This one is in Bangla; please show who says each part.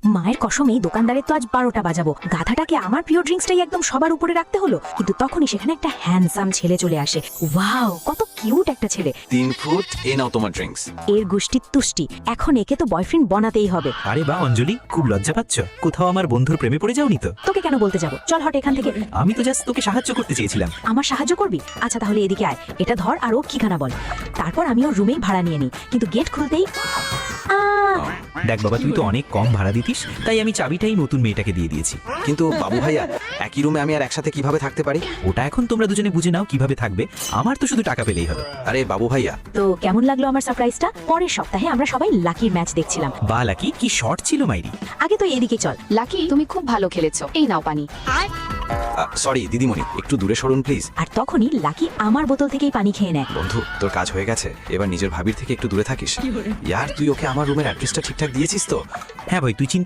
Speaker 1: মায়ের কসম এই দোকানদারের তো আজ 12টা বাজাবো। গাধাটাকে আমার প্রিয় ড্রিঙ্কসটাই একদম সবার উপরে রাখতে হলো। কিন্তু তখনই সেখানে একটা হ্যান্ডসাম ছেলে চলে আসে। ওয়াও, কত কিউট একটা ছেলে।
Speaker 2: 3 ফুট, এই নাও তোমার ড্রিঙ্কস।
Speaker 1: এর গোষ্ঠীর তুষ্টি, এখন একে তো বয়ফ্রেন্ড বানাতেই হবে।
Speaker 3: আরে বা অঞ্জলি, খুব লজ্জা পাচ্ছ? কোথাও আমার বন্ধুর প্রেমে পড়ে যাওনি তো?
Speaker 1: তোকে কেন বলতে যাবো, চল হট এখান থেকে।
Speaker 3: আমি তো জাস্ট তোকে সাহায্য করতে চেয়েছিলাম।
Speaker 1: আমার সাহায্য করবি? আচ্ছা তাহলে এদিকে আয়, এটা ধর আর ও ঠিকানা বল। তারপর আমি ওর রুমেই ভাড়া নিয়ে নিই, কিন্তু গেট খুলতেই
Speaker 3: দেখ বাবা, তুই তো অনেক কম ভাড়া দিতিস, তাই আমি চাবিটাই নতুন মেয়েটাকে দিয়ে দিয়েছি।
Speaker 2: কিন্তু বাবু ভাইয়া, একই রুমে আমি আর একসাথে কিভাবে থাকতে পারি?
Speaker 3: ওটা এখন তোমরা দুজনে বুঝে নাও কিভাবে থাকবে। আমার তো শুধু টাকা পেলেই হলো।
Speaker 2: আরে বাবু ভাইয়া,
Speaker 1: তো কেমন লাগলো আমার সারপ্রাইজটা? পরের সপ্তাহে আমরা সবাই লাকির ম্যাচ দেখছিলাম।
Speaker 3: বা লাকি, কি শর্ট ছিল মাইরি।
Speaker 1: আগে তো এদিকে চল।
Speaker 4: লাকি, তুমি খুব ভালো খেলেছো, এই নাও পানি।
Speaker 2: সরি দিদিমণি, একটু দূরে সরুন প্লিজ।
Speaker 1: আর তখনই লাকি আমার বোতল থেকেই পানি খেয়ে নেয়।
Speaker 2: বন্ধু, তোর কাজ হয়ে গেছে, এবার নিজের ভাবির থেকে একটু দূরে থাকিস। ইয়ার, তুই ওকে আমার রুমের অ্যাড্রেসটা ঠিকঠাক দিয়েছিস তো?
Speaker 3: হ্যাঁ ভাই, তুই চিন্তা